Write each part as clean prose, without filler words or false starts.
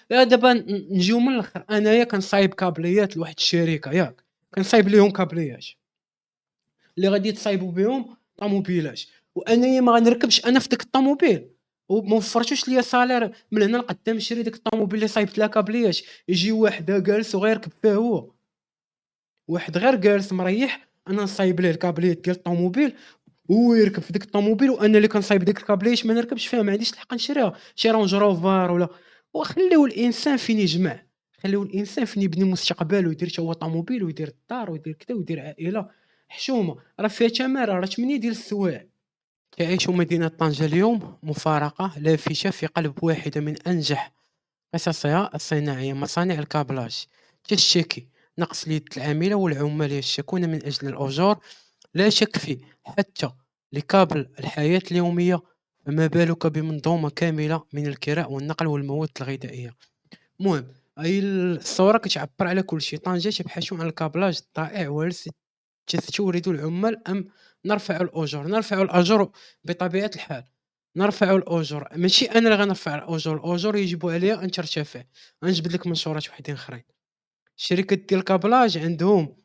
لا دابا نجيو من الآخر، أنايا كنصايب كابليات لواحد الشركة ياك، كنصايب ليهم كابليات اللي غادي يتصايبوا بهم طوموبيلات، وأنايا ما غنركبش أنا في ديك الطوموبيل، وما وفرتوش ليا صالير من هنا لقدام نشري ديك الطوموبيل اللي صايبت لها كابليات، يجي واحد جالس وغيركب فيها هو، واحد غير جالس مريح، أنا نصايب ليه الكابليات ديال الطوموبيل هو يركب في ديك الطوموبيل، وأنا اللي كنصايب ديك الكابليات ما نركبش فيها، ما عنديش الحق نشريها، شي رانج روفر ولا. وخليو الإنسان فين يجمع، خليو الإنسان فين يبني مستقبل ويدير تا هو طوموبيل ويدير الدار ويدير كذا ويدير عائلة، حشومة، راه فيها تمارة، راه 8 ديال السوايع. تعيش مدينة طنجة اليوم مفارقة لافتة في قلب واحدة من أنجح قصصها الصناعية، مصانع الكابلاج تشتكي نقص اليد العاملة والعمال يشتكون من أجل الأجور لا شك فيه، حتى لكابل الحياة اليومية، فما بالك بمنظومة كاملة من الكراء والنقل والمواد الغذائية. المهم هاي الصورة كتعبر على كل شيء. طنجة تبحث عن الكابلاج الضائع، وهل تستورد العمال أم نرفع الأجور؟ نرفع الأجور بطبيعة الحال، نرفع الأجور، ماشي أنا اللي غنرفع الأجور، الأجور يجب عليها أن ترتفع. غنجبد لك منشورات وحدين أخرين. الشركات ديال الكابلاج عندهم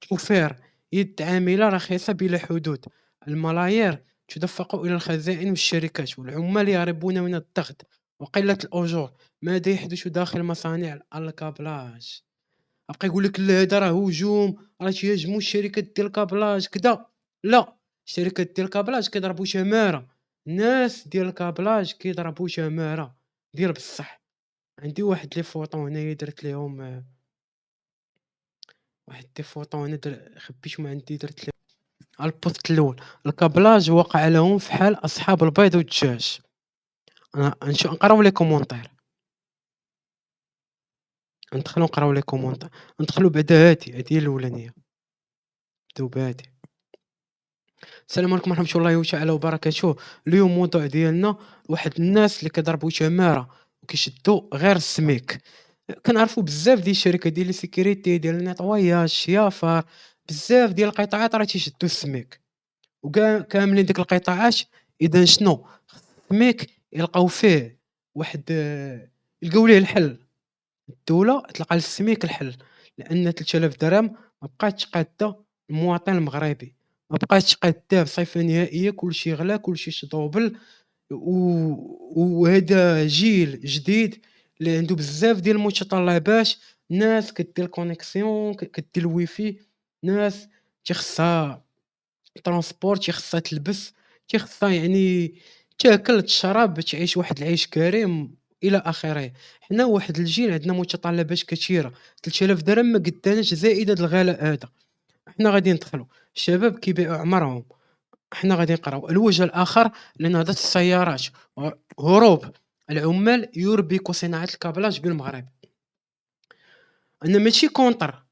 توفير يد عاملة رخيصة بلا حدود، الملايير تدفق إلى الخزائن والشركات، والعمال يهربون من الضغط وقلة الأجور. ماذا يحدث داخل مصانع الكابلاج؟ بقى يقول لك لا هذا راه هجوم، راه تيهاجموا الشركات ديال الكابلاج كذا. لا، الشركات ديال الكابلاج كيضربوا شمارة، الناس ديال الكابلاج كيضربوا شمارة ديال بصح. عندي واحد لي فوطو هنايا درت ليهم واحد لي فوطو هنا خبيتهم عندي درت ليهم البوست الأول. الكابلاج وقع لهم فحال أصحاب البيض والدجاج. نقراو لي كومونتير، ندخلو نقراو لي كومونتير، ندخلو بعدا هادي هي الأولانية، نبداو بهادي. السلام عليكم ورحمة الله تعالى وبركاته. اليوم الموضوع ديالنا واحد الناس اللي كيضربوا تمارة وكيشدوا غير السميك. كنعرفوا بزاف ديال الشركات ديال السيكوريتي ديال النيطواياج شيافار، بزاف ديال القطاعات راه تيشدوا السميك، وكاع كاملين ديك القطاعات. اذا شنو السميك يلقاو فيه واحد يلقاو ليه الحل، الدولة تلقى للسميك الحل، لأن 3000 درهم ما بقاتش قادة المواطن المغربي، ما بقاتش قادة بصفة نهائية، كلشي غلا كلشي شطوبل. وهذا جيل جديد اللي عنده بزاف ديال المتطلبات، ناس كدير كونيكسيون كدير الويفي، ناس تيخصها ترونسبور، تيخصها تلبس، تيخصها يعني تاكل تشرب تعيش واحد العيش كريم الى اخره. حنا واحد الجيل عندنا متطلبات كثيره، 3000 درهم ما قداناش زائد هذا الغلاء هذا. حنا غادي ندخلوا الشباب كيبيعوا عمرهم، حنا غادي نقراو الوجه الاخر لنهضه السيارات، هروب العمال يربك صناعه الكابلاج بالمغرب. انا ماشي كونتر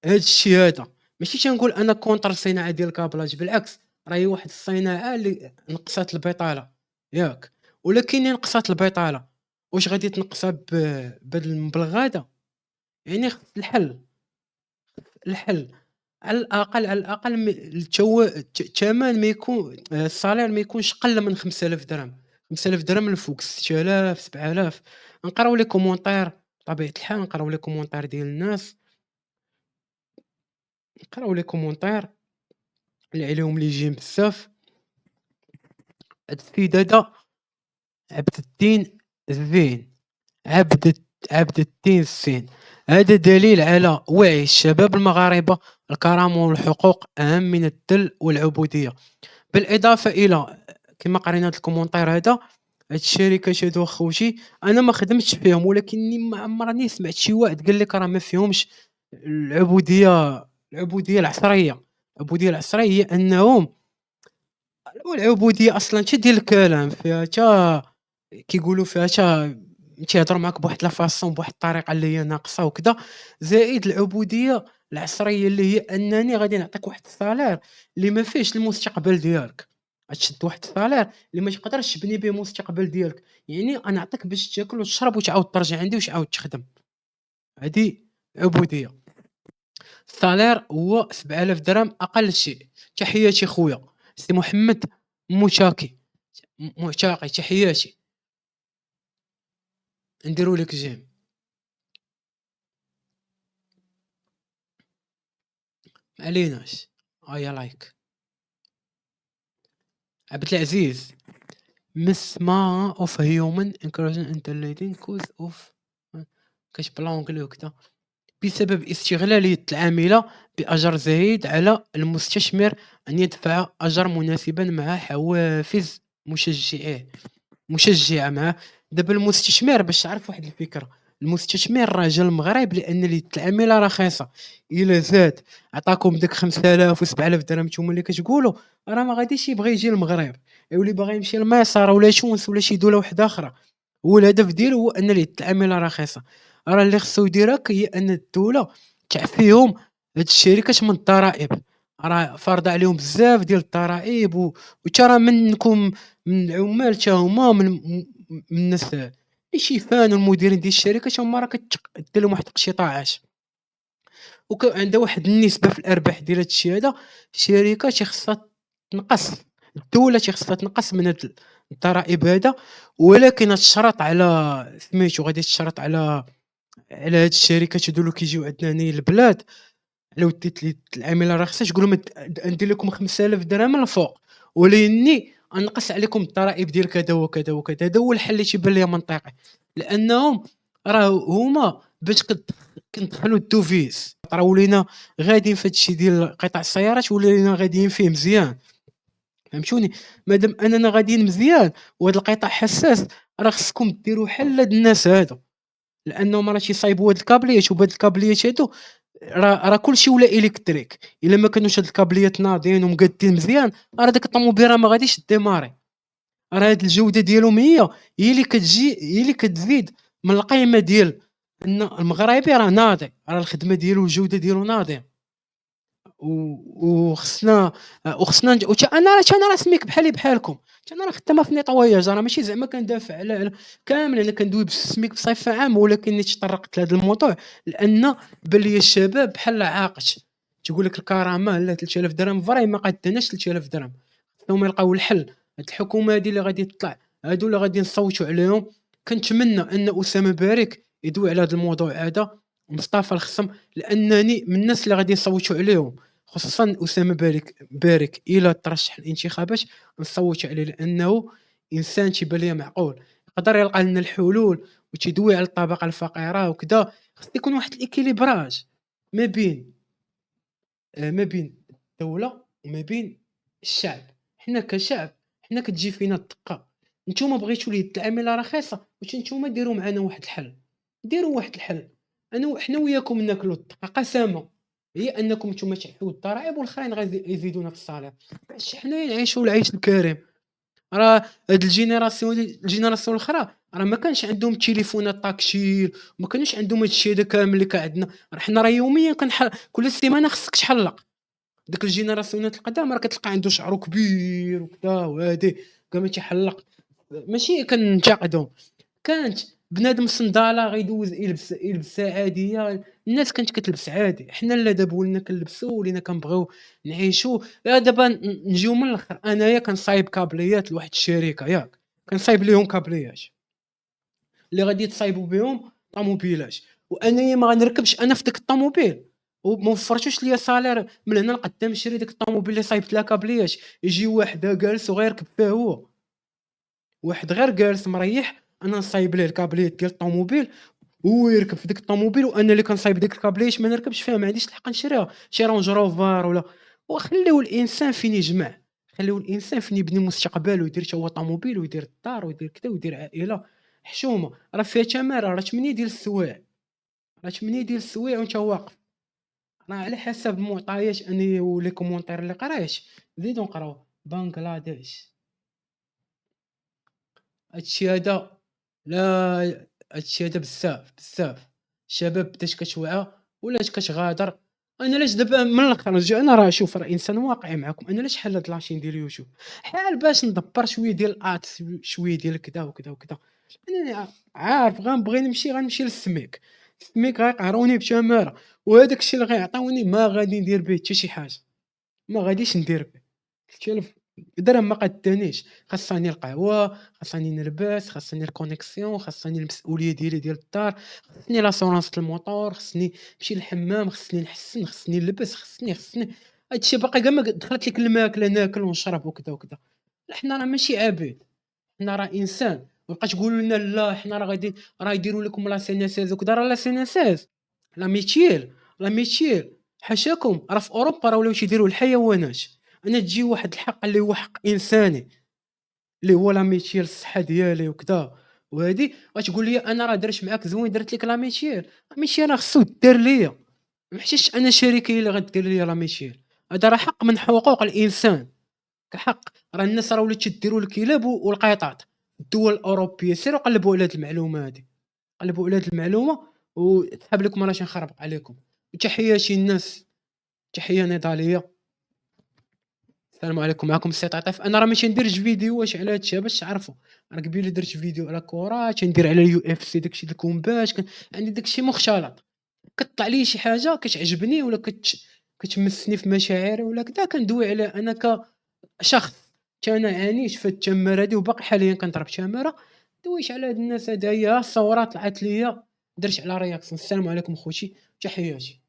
هاد الشيء هذا، ماشي تنقول انا كونتر الصناعه ديال الكابلاج، بالعكس راهي واحد الصناعه اللي نقصات البطاله ياك، ولكن نقصات البطاله واش غادي تنقصها بهاد المبلغ؟ يعني خص الحل، الحل على الأقل، على الأقل الثمن ما يكون الصالير ما يكونش قل من 5000 درهم، 5000 درهم الفوق 6000 7000. نقراو لي كومونتير بطبيعة الحال، نقراو لي كومونتير ديال الناس، نقراو لي كومونتير اللي عليهم اللي جايين بزاف. هاد السيد هذا عبد الدين الزين، عبد الدين الزين، هذا دليل على وعي الشباب المغاربة، الكرامة والحقوق أهم من الذل والعبودية. بالإضافة إلى كما قرينا هاد الكومونتير هذا، هاد الشركات هادو خوتي أنا ما خدمتش فيهم، ولكني ما عمرني سمعت شي واحد قال لك راه ما فيهمش العبودية. العبودية العصرية، العبودية العصرية هي أنهم، والعبودية أصلًا حتى ديال الكلام فيها حتى كيقولوا فيها حتى تيهضروا معاك بواحد لا فاصون بواحد الطريقة اللي هي ناقصة وكذا. زائد العبودية العصرية اللي هي أنني غادي نعطيك واحد السالير اللي ما فيهش المستقبل ديالك، غتشد واحد السالير اللي ما تقدرش تبني به المستقبل ديالك، يعني أنا نعطيك باش تاكل وتشرب وتعاود ترجع عندي وتعاود تخدم. هادي عبودية. السالير هو 7000 درهم أقل شيء. تحياتي خويا سي محمد موشاكي، معتاقي، تحياتي، نديرو لك جيم. عليناش ايا لايك عبد العزيز مسما اوف هيومن انكروجن انترليدين كوز اوف كاش بلانكلي وكذا بسبب استغلالية العاملة بأجر زايد على المستثمر أن يدفع أجر مناسبا مع حوافز مشجعة معاه. دابا المستثمر باش تعرف واحد الفكرة، المستثمر راه جا للمغرب لأن العملة رخيصة، إلا زاد عطاكم داك 5000 و7000 درهم نتوما اللي كتقولوا راه ما غاديش يبغي يجي للمغرب، يولي باغي يمشي لمصر ولا تونس ولا شي دولة واحدة أخرى. هو الهدف ديالو هو أن العملة رخيصة. راه اللي خصو يدير هكا هي أن الدولة تعفيهم هاد الشركات من الضرائب، راه فارضة عليهم بزاف ديال الضرائب وترى منكم من العمال حتى هما من الناس اللي شيفان والمديرين ديال الشركات هما راه دير لهم واحد التقشيطات عندها واحد النسبة في الأرباح ديال هاد الشي هذا. الشركة خصها تنقص، الدولة خصها تنقص من هاد الضرائب هذا، ولكن تشرط على سميتو غادي تشرط على هاد الشركات هادو اللي كيجيو عندنا هنايا للبلاد. لو ديت لي العميله رخيصه تقول لهم ندير لكم 5000 درهم الفوق ولاني انقص عليكم الضرائب ديال كذا وكذا وكذا. هذا هو الحل اللي تيبان ليا منطقي، لانهم راه هما باش كندخلوا الدوفيس راه ولينا غاديين في هادشي ديال قطاع السيارات ولينا غاديين فيه مزيان. فهمتوني؟ مادام اننا غاديين مزيان وهذا القطاع حساس راه خصكم ديروا حل لهاد الناس هادو، لانهم راه تيصايبوا هاد الكابليات وبهاد الكابليات هادو راه كلشي ولا الكتريك. الا ما كانوش هاد الكابليات ناضين ومقادين مزيان راه داك الطوموبيل راه ما غاديش ديماري. راه هاد الجوده ديالهم هي اللي كتجي هي اللي كتزيد من القيمه ديال ان المغربي راه ناضي، راه الخدمه ديالو والجوده ديالو ناضيه. وخصنا وتا انا راه سميك بحالي بحالكم، انا راه خدامه في نيطواياج، راه ماشي زعما كندافع على كامل، انا كندوي بالسميك بصفه عامه، ولكن تطرقت لهذا الموضوع لان بان لي الشباب بحال عاقش تقول لك الكرامه لا 3000 درهم فري ما قدناش 3000 درهم. هما يلقاو الحل. هاد الحكومه هادي اللي غادي تطلع هادو اللي غادي نصوتوا عليهم، كنتمنى ان اسامه بارك يدوي على هذا الموضوع هذا، مصطفى الخصم، لانني من الناس اللي غادي يصوتوا عليهم، خصوصا اسامه بارك الى ترشح الانتخابات نصوت عليه لانه انسان تيبان لي معقول يقدر يلقى لنا الحلول وتيدوي على الطبقه الفقيره وكذا. خص يكون واحد الاكيليبراج ما بين ما بين الدوله وما بين الشعب. حنا كشعب حنا كتجي فينا الدقه، نتوما بغيتوا لي العماله رخيصه واش نتوما ديروا معنا واحد الحل، ديروا واحد الحل. انا حنا وياكم ناكلوا الدقه قسما هي انكم نتوما تعفيو الضرائب والاخرين غادي يزيدونا في الصالير باش حنا نعيشوا العيش الكريم. راه هاد الجينيراسيون الاخرى راه ما كانش عندهم تليفونات طاكشيل، ما كانوش عندهم هادشي هذا كامل اللي كان عندنا. راه حنا راه يوميا كل سيمانه خصك تحلق. ديك الجينيراسيونات القدام راه كتلقى عنده شعرو كبير وكذا وهادي كاع ما تيحلق، ماشي كننتقدهم. كانت بنادم صندالة غيدوز يلبس عادية، الناس كانت كتلبس عادي. حنا لا دابا ولينا كنلبسوا ولينا كنبغيو نعيشوا. لا دابا نجيو من الاخر، انايا كنصايب كابليات لواحد الشركه ياك، كنصايب ليهم كابليات اللي غادي تصايبوا بهم طوموبيلات، وانايا ما غنركبش انا في ديك الطوموبيل وما وفرتوش ليا صالير من هنا لقدام نشري ديك الطوموبيل اللي صايبت لها كابليات. يجي واحد جالس وغيركب فيه هو، واحد غير جالس مريح، انا نصايب ليه الكابليات ديال الطوموبيل هو يركب في ديك الطوموبيل، وانا اللي كنصايب ديك الكابليات ما نركبش فيها، ما عنديش الحق نشريها شي رونج روفر ولا. وخليو الانسان فين يجمع، خليو الانسان فين يبني مستقبل ويدير حتى هو طوموبيل ويدير الدار ويدير كذا ويدير عائله حشومه. راه فيها تماره، راه 8 ديال السوايع، راه 8 ديال السوايع وانت واقف. راه على حسب المعطيات اني ولي كومونتير اللي قريت زيدو نقراو. بنغلاديش هادشي هذا لا، هادشي هذا بزاف بزاف الشباب بدات كتوعى ولات كتغادر. انا علاش دابا من الاخر نرجع، انا راه شوف راه انسان واقعي معكم، انا علاش حل هاد لاشين ديال اليوتيوب حال باش ندبر شويه ديال الات شويه ديال كذا وكذا وكذا. انا عارف غنبغي غنمشي للسميك، السميك غيقهروني بتماره، وهذاك الشيء اللي غيعطيوني ما غادي ندير به حتى شي حاجه، ما غاديش ندير به. درهم ما قدانيش، خاصني القهوة، خاصني نلبس، خاصني الكونيكسيون، خاصني المسؤولية ديالي ديال الدار، خاصني لاسورونس الموطور، خاصني نمشي للحمام، خاصني نحسن، خاصني نلبس، خاصني هادشي باقي كاع ما دخلت ليك الماكلة ناكل ونشرب وكذا وكذا. لا حنا راه ماشي عبيد، حنا راه إنسان، وبقى تقولوا لنا لا حنا راه غادي راه يديروا لكم لا سينيسيز وكذا، راه لا سينيسيز لا ميتيل لا ميتيل حاشاكم، راه في أوروبا راه ولاو تيديروه الحيوانات. أنا تجي واحد الحق اللي هو حق إنساني اللي هو لا ميتيل الصحة ديالي وكذا، وهادي غتقول لي أنا راه درت معاك زوين درت لك لا ميتيل، لا ميتيل راه خصو دار ليا، ما حشاش أنا شريكي هي اللي غدير ليا لا ميتيل. هذا راه حق من حقوق الإنسان. كحق راه الناس راه ولات تديروا الكلاب والقطط. الدول الأوروبية سيروا قلبوا على هاد المعلومة هادي، قلبوا على هاد المعلومة وتحاب لكم راه نخربق عليكم. وتحياتي الناس، تحية نضالية. السلام عليكم، معكم السي عطيف. انا راه ماشي نديرش فيديوهات على هادشي باش تعرفوا، انا قبيله درت فيديو على كورة، تندير على اليو اف سي داكشي د الكومبات، عندي داكشي مختلط. كطلع لي شي حاجة كتعجبني ولا كتمسني في مشاعري ولا كذا كندوي عليها انا كشخص. تنعانيش في التمارة هادي وباقي حاليا كنضرب تمارة. دويت على هاد الناس هادايا الصورات طلعت ليا، درت على رياكسيون. السلام عليكم خوتي، تحياتي.